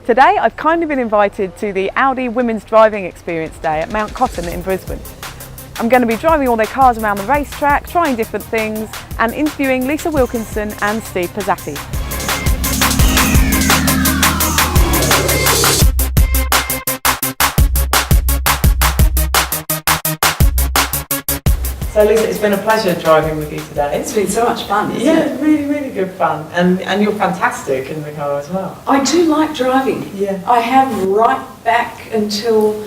Today I've kindly been invited to the Audi Women's Driving Experience Day at Mount Cotton in Brisbane. I'm going to be driving all their cars around the racetrack, trying different things and interviewing Lisa Wilkinson and Steve Pizzatti. So Lisa, it's been a pleasure driving with you today. It's been so much fun, isn't Yeah, it? really good fun. And you're fantastic in the car as well. I do like driving. Yeah. I have right back until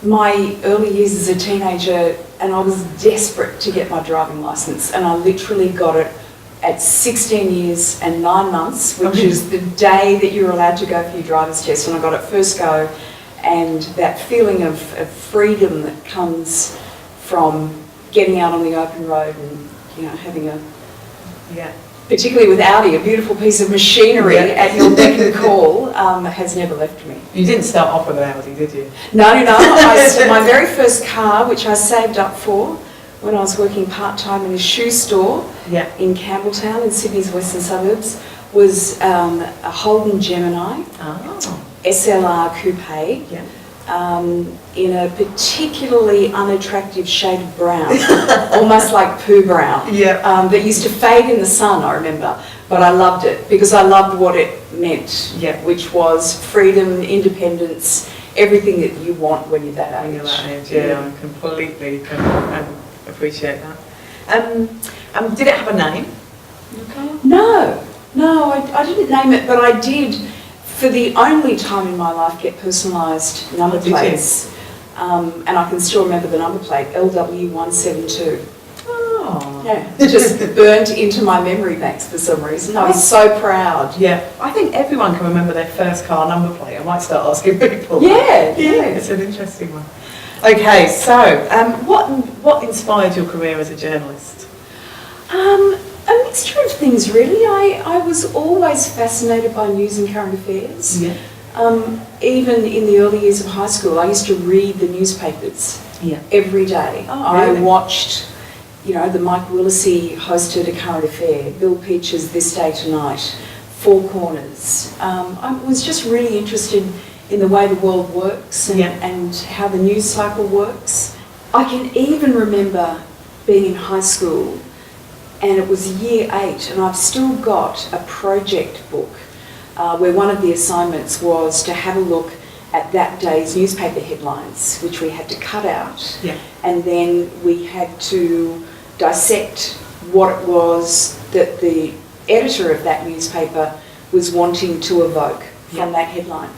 my early years as a teenager, and I was desperate to get my driving licence, and I literally got it at 16 years and 9 months, which is the day that you're allowed to go for your driver's test, and I got it first go, and that feeling of freedom that comes from getting out on the open road and, you know, having a, particularly with Audi, a beautiful piece of machinery at your beck and call, has never left me. You didn't start off with an Audi, did you? No. My very first car, which I saved up for when I was working part-time in a shoe store in Campbelltown in Sydney's western suburbs, was a Holden Gemini SLR coupe. In a particularly unattractive shade of brown, almost like poo brown, that used to fade in the sun, I remember. But I loved it because I loved what it meant, which was freedom, independence, everything that you want when you're that age. I completely can appreciate that. Did it have a name? No, I didn't name it, but I did, for the only time in my life, get personalised number plates. And I can still remember the number plate, LW172. Oh. Yeah, it just burnt into my memory banks for some reason. I was so proud. Yeah, I think everyone can remember their first car number plate. I might start asking people. Yeah. It's an interesting one. Okay, so what inspired your career as a journalist? A mixture of things, really. I was always fascinated by news and current affairs. Even in the early years of high school, I used to read the newspapers every day. I watched, the Mike Willesee hosted a current affair, Bill Peach's This Day Tonight, Four Corners. I was just really interested in the way the world works and how the news cycle works. I can even remember being in high school, and it was year 8, and I've still got a project book where one of the assignments was to have a look at that day's newspaper headlines, which we had to cut out, and then we had to dissect what it was that the editor of that newspaper was wanting to evoke from that headline.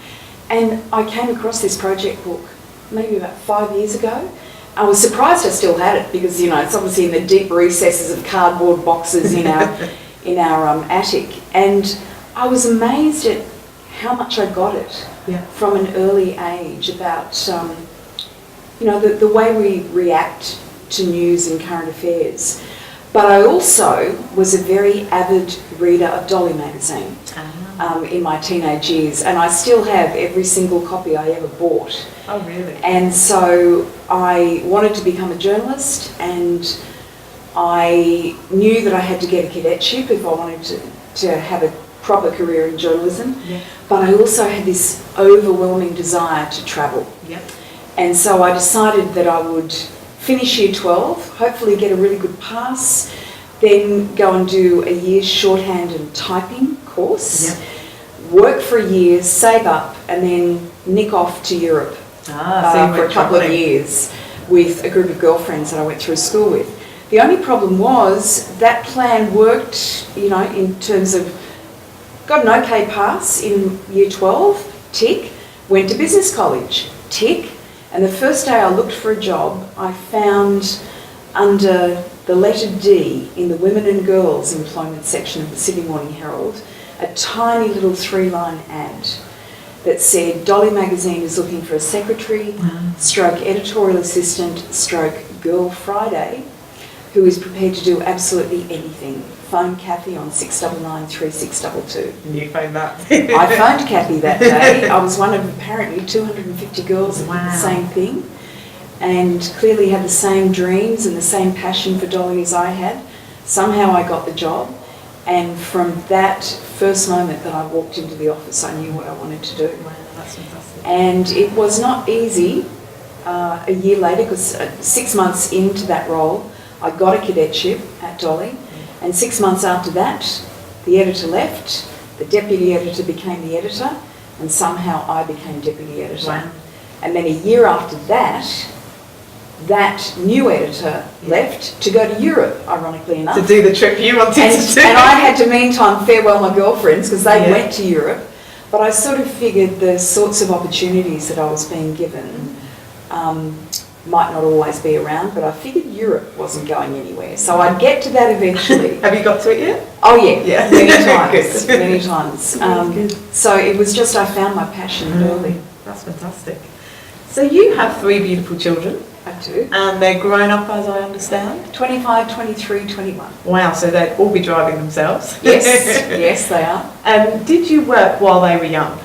And I came across this project book maybe about 5 years ago. I was surprised I still had it because, it's obviously in the deep recesses of cardboard boxes in our attic. And I was amazed at how much I got it from an early age about, the way we react to news and current affairs. But I also was a very avid reader of Dolly magazine in my teenage years, and I still have every single copy I ever bought. Oh, really? And so I wanted to become a journalist, and I knew that I had to get a cadetship if I wanted to have a proper career in journalism. But I also had this overwhelming desire to travel. And so I decided that I would finish year 12, hopefully get a really good pass, then go and do a year's shorthand and typing course, work for a year, save up, and then nick off to Europe for a couple of years with a group of girlfriends that I went through school with. The only problem was that plan worked, in terms of got an okay pass in year 12, tick, went to business college, tick, and the first day I looked for a job, I found under the letter D in the Women and Girls employment section of the Sydney Morning Herald a tiny little 3-line ad that said Dolly magazine is looking for a secretary, stroke editorial assistant, stroke Girl Friday, who is prepared to do absolutely anything. Phone Kathy on 699 3622. And you phoned that? I phoned Kathy that day. I was one of apparently 250 girls that did the same thing, and clearly had the same dreams and the same passion for Dolly as I had. Somehow I got the job, And from that first moment that I walked into the office, I knew what I wanted to do. Wow, that's fantastic. And it was not easy a year later, because 6 months into that role, I got a cadetship at Dolly. And 6 months after that, the editor left, the deputy editor became the editor, and somehow I became deputy editor. Wow. And then a year after that, that new editor left to go to Europe, ironically enough. To do the trip you wanted to do. And I had to meantime farewell my girlfriends because they went to Europe. But I sort of figured the sorts of opportunities that I was being given might not always be around, but I figured Europe wasn't going anywhere. So I'd get to that eventually. Have you got to it yet? Oh yeah, many Good. times, many times. So it was just I found my passion early. That's fantastic. So you have 3 beautiful children. I do. And they're grown up, as I understand. 25, 23, 21. Wow, so they'd all be driving themselves. Yes, yes they are. And did you work while they were young?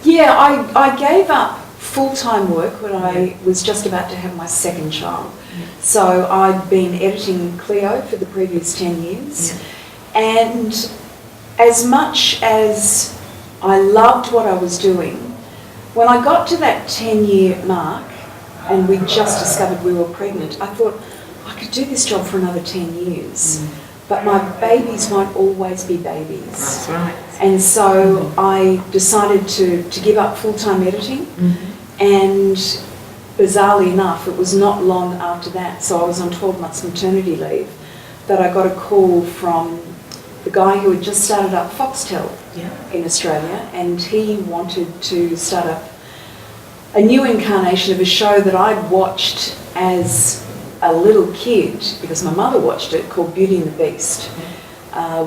Yeah, I gave up full-time work when I was just about to have my second child. So I'd been editing Clio for the previous 10 years. And as much as I loved what I was doing, when I got to that 10-year mark and we just discovered we were pregnant, I thought I could do this job for another 10 years. But my babies won't always be babies. That's right. And so I decided to give up full-time editing. And bizarrely enough, it was not long after that, so I was on 12 months maternity leave, that I got a call from the guy who had just started up Foxtel in Australia, and he wanted to start up a new incarnation of a show that I'd watched as a little kid, because my mother watched it, called Beauty and the Beast,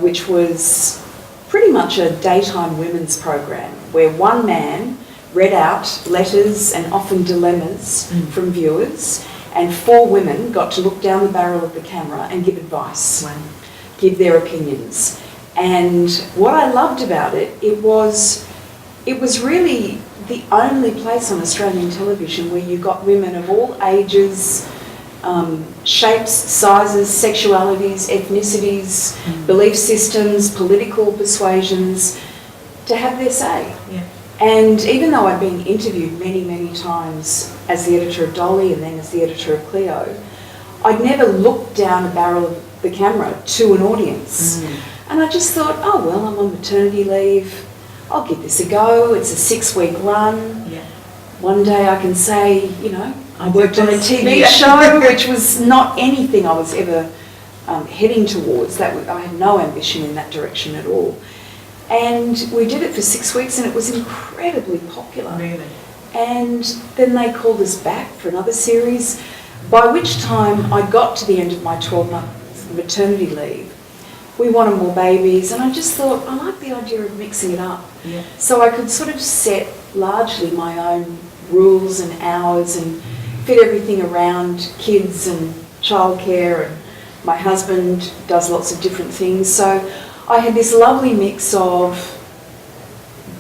which was pretty much a daytime women's program where one man read out letters and often dilemmas from viewers, and 4 women got to look down the barrel of the camera and give advice, give their opinions. And what I loved about it, it was really the only place on Australian television where you got women of all ages, shapes, sizes, sexualities, ethnicities, belief systems, political persuasions, to have their say. And even though I'd been interviewed many, many times as the editor of Dolly and then as the editor of Clio, I'd never looked down the barrel of the camera to an audience. And I just thought, oh, well, I'm on maternity leave. I'll give this a go. It's a 6-week run. One day I can say, you know, I worked on a TV show, which was not anything I was ever heading towards. I had no ambition in that direction at all. And we did it for 6 weeks and it was incredibly popular. Really? And then they called us back for another series, by which time I got to the end of my 12-month maternity leave. We wanted more babies, and I just thought, I like the idea of mixing it up. So I could sort of set largely my own rules and hours and fit everything around kids and childcare, and my husband does lots of different things. So I had this lovely mix of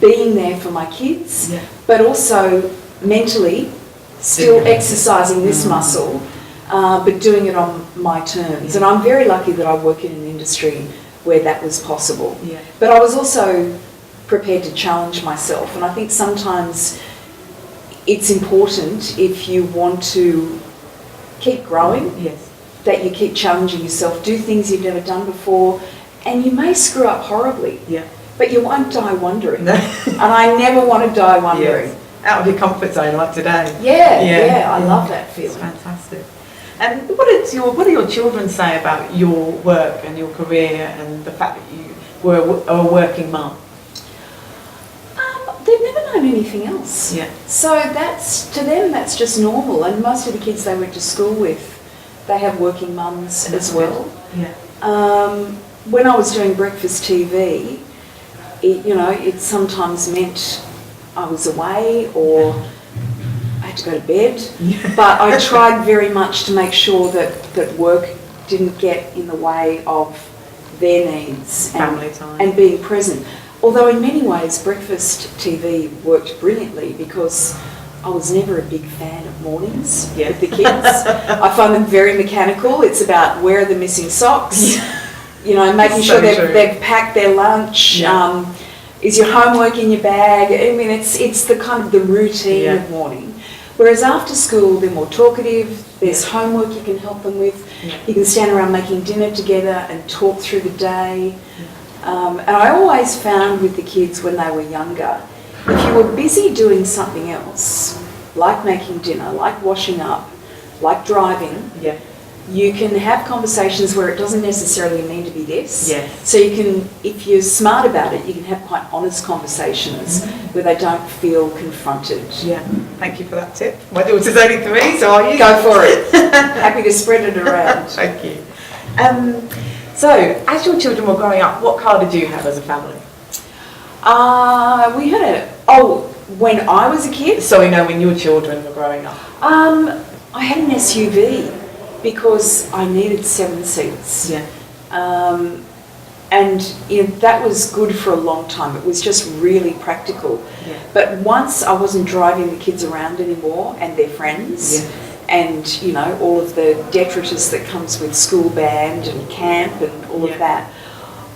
being there for my kids, but also mentally still exercising this muscle, but doing it on my terms. And I'm very lucky that I work in an industry where that was possible. But I was also prepared to challenge myself, and I think sometimes it's important, if you want to keep growing, that you keep challenging yourself, do things you've never done before, and you may screw up horribly, but you won't die wondering. And I never want to die wondering. Out of your comfort zone like today. I love that feeling. It's fantastic. And what do your children say about your work and your career and the fact that you were a working mum? They've never known anything else. So to them that's just normal, and most of the kids they went to school with, they have working mums as well. When I was doing breakfast TV, it sometimes meant I was away or I had to go to bed. But I tried very much to make sure that work didn't get in the way of their needs and being present. Although in many ways breakfast TV worked brilliantly because I was never a big fan of mornings with the kids. I find them very mechanical. It's about where are the missing socks, making So sure true. they've packed their lunch. Yeah. Is your homework in your bag? I mean, it's the kind of the routine Yeah. of morning. Whereas after school, they're more talkative. There's Yeah. homework you can help them with. Yeah. You can stand around making dinner together and talk through the day. And I always found with the kids when they were younger, if you were busy doing something else, like making dinner, like washing up, like driving, Yeah. you can have conversations where it doesn't necessarily need to be this. Yes. So you can, if you're smart about it, you can have quite honest conversations where they don't feel confronted. Yeah. Thank you for that tip. My daughter's only 3, so I'll use Go for it. Happy to spread it around. Thank you. So, as your children were growing up, what car did you have as a family? We had when I was a kid, So, when your children were growing up. I had an SUV because I needed 7 seats. Yeah. And that was good for a long time. It was just really practical. Yeah. But once I wasn't driving the kids around anymore and their friends, Yeah. and all of the detritus that comes with school band and camp and all Yeah. of that,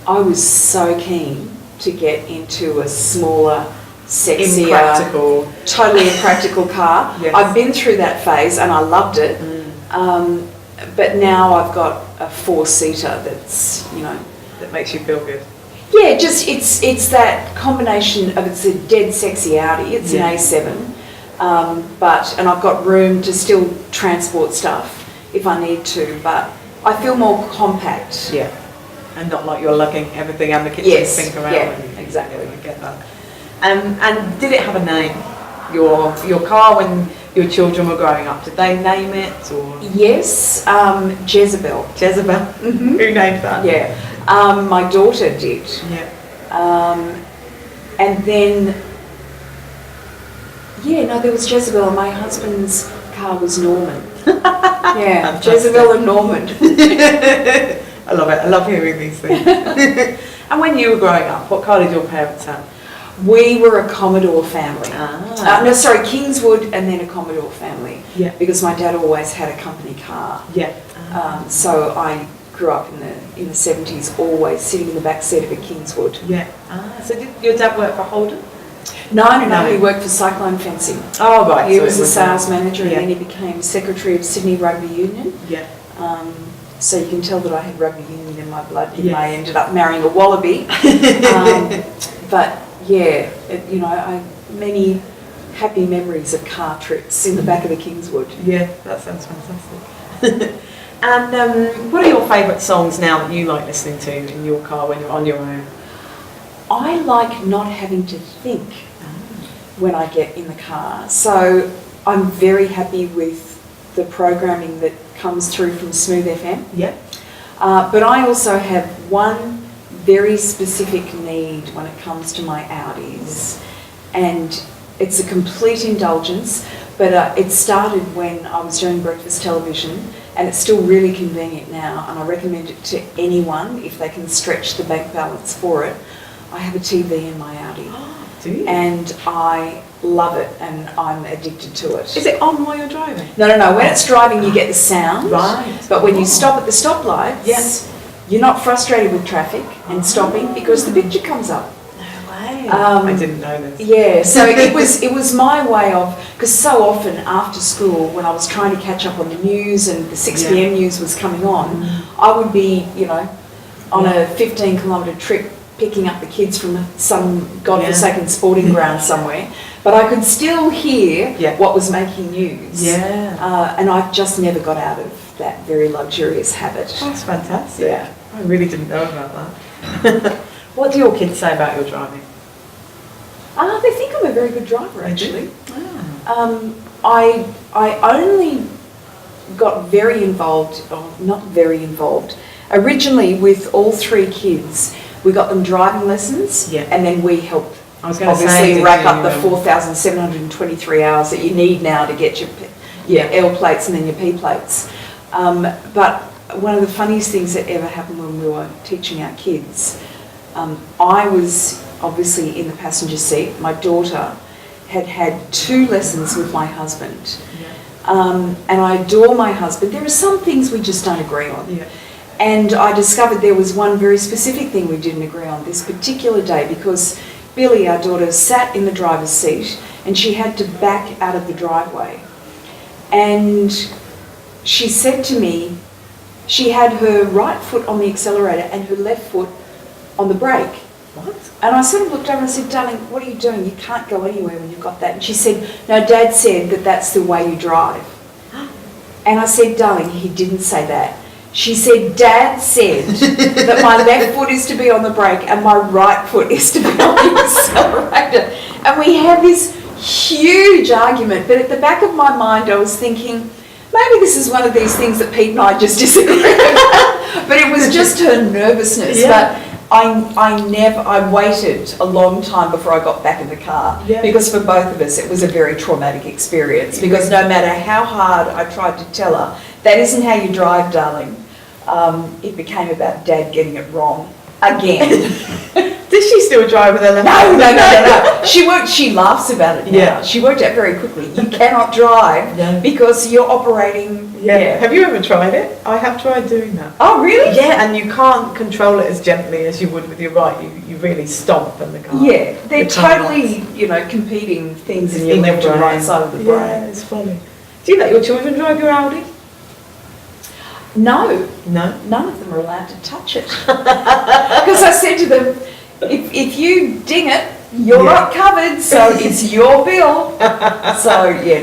I was so keen to get into a smaller, sexier, Impractical. totally impractical car. Yes. I've been through that phase and I loved it. But now I've got a 4-seater that's, That makes you feel good. yeah, just it's that combination of, it's a dead sexy Audi. It's Yeah. an A7, and I've got room to still transport stuff if I need to. But I feel more compact. Yeah. And not like you're lugging everything and the kitchen Yes, sink around. yeah, with you. exactly. Yeah, I get that. And did it have a name? Your car when your children were growing up, did they name it or? Yes, Jezebel. Jezebel. Who named that? Yeah, my daughter did. Yeah. And then, there was Jezebel, and my husband's car was Norman. Yeah, Fantastic. Jezebel and Norman. I love it. I love hearing these things. And when you were growing up, what car did your parents have? We were a Commodore family. Ah. Kingswood and then a Commodore family. Yeah. Because my dad always had a company car. Yeah. So I grew up in the 70s, always sitting in the back seat of a Kingswood. Yeah. So did your dad work for Holden? No, No. he worked for Cyclone Fencing. Oh, right. He so was it a sales manager, Yeah. and then he became secretary of Sydney Rugby Union. Yeah. So you can tell that I had rugby union in my blood. Yes. I ended up marrying a wallaby. But yeah, many happy memories of car trips in the back of the Kingswood. Yeah, that sounds fantastic. And what are your favourite songs now that you like listening to in your car when you're on your own? I like not having to think when I get in the car. So I'm very happy with the programming that comes through from Smooth FM. Yeah. But I also have one very specific need when it comes to my Audis, and it's a complete indulgence, but it started when I was doing breakfast television, and it's still really convenient now, and I recommend it to anyone if they can stretch the bank balance for it. I have a TV in my Audi. Do you? And I love it, and I'm addicted to it. Is it on while you're driving? No. When it's driving, you get the sound. Right. But when you stop at the stoplights, Yes. you're not frustrated with traffic and stopping because the picture comes up. No way. Um, I didn't know this. Yeah, so it was my way of, because so often after school, when I was trying to catch up on the news and the 6 Yeah. p.m. news was coming on, I would be, on a 15-kilometre trip picking up the kids from some godforsaken sporting ground somewhere, but I could still hear what was making news. Yeah. And I just never got out of that very luxurious habit. That's fantastic. Yeah. I really didn't know about that. What do your kids say about your driving? They think I'm a very good driver, They do? actually. Ah. I only got very involved, or not very involved, originally with all 3 kids. We got them driving lessons, Yeah. and then we helped I was going to obviously say, rack up the 4,723 hours that you need now to get your L plates and then your P plates. But one of the funniest things that ever happened when we were teaching our kids, I was obviously in the passenger seat. My daughter had 2 lessons with my husband. And I adore my husband. There are some things we just don't agree on. Yeah. And I discovered there was one very specific thing we didn't agree on this particular day, because Billy, our daughter, sat in the driver's seat and she had to back out of the driveway. And she said to me, she had her right foot on the accelerator and her left foot on the brake. What? And I sort of looked over and I said, darling, what are you doing? You can't go anywhere when you've got that. And she said, no, Dad said that that's the way you drive. And I said, darling, he didn't say that. She said, Dad said that my left foot is to be on the brake and my right foot is to be on the accelerator. And we had this huge argument, but at the back of my mind I was thinking, maybe this is one of these things that Pete and I just disagree about. But it was just her nervousness. Yeah. But I waited a long time before I got back in the car, because for both of us it was a very traumatic experience, because no matter how hard I tried to tell her, that isn't how you drive, darling, it became about Dad getting it wrong again. Does she still drive with her left? No. She laughs about it now. Yeah. She worked out very quickly. You cannot drive because you're operating. Yeah. Have you ever tried it? I have tried doing that. Oh, really? Yeah, and you can't control it as gently as you would with your right. You really stomp in the car. Yeah, they're The totally, competing things in your left and right side of the brain. Yeah, it's funny. Do you let your children drive your Audi? No, none of them are allowed to touch it. Because I said to them, if you ding it, you're not covered, so it's your bill. So they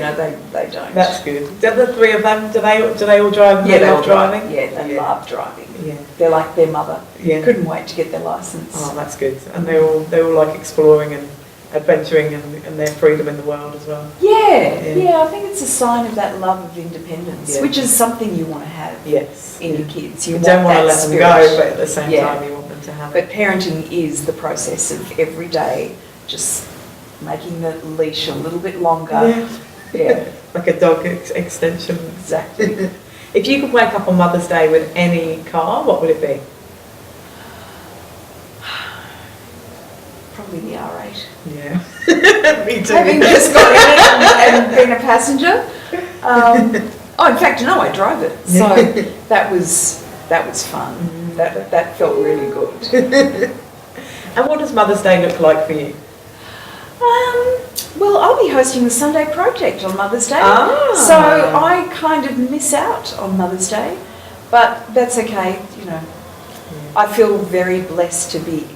don't. That's good. Do the three of them, do they all drive? Yeah, they all driving. Yeah, they love driving. Yeah, they're like their mother. Yeah, couldn't wait to get their license. Oh, that's good. And they all like exploring and adventuring and their freedom in the world as well. Yeah, I think it's a sign of that love of independence, Yeah. which is something you want to have Yes. in your kids. You don't want to let them spirit. go, but at the same time you want them to have But it. parenting is the process of every day, just making the leash a little bit longer. Yeah. Like a dog extension. Exactly. If you could wake up on Mother's Day with any car, what would it be? Probably the R8. Yeah. Me too. Having just got in it and been a passenger. In fact, no, I drove it. So that was fun. That felt really good. And what does Mother's Day look like for you? Well, I'll be hosting the Sunday Project on Mother's Day. So I kind of miss out on Mother's Day, but that's okay, I feel very blessed to be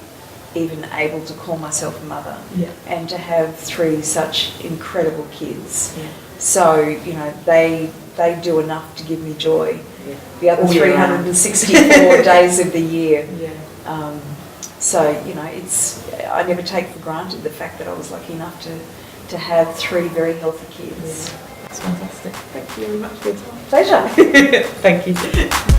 even able to call myself a mother and to have 3 such incredible kids. So, they do enough to give me joy. The other 364 days of the year. So, I never take for granted the fact that I was lucky enough to have 3 very healthy kids. That's fantastic. Thank you very much for your time. Pleasure. Thank you.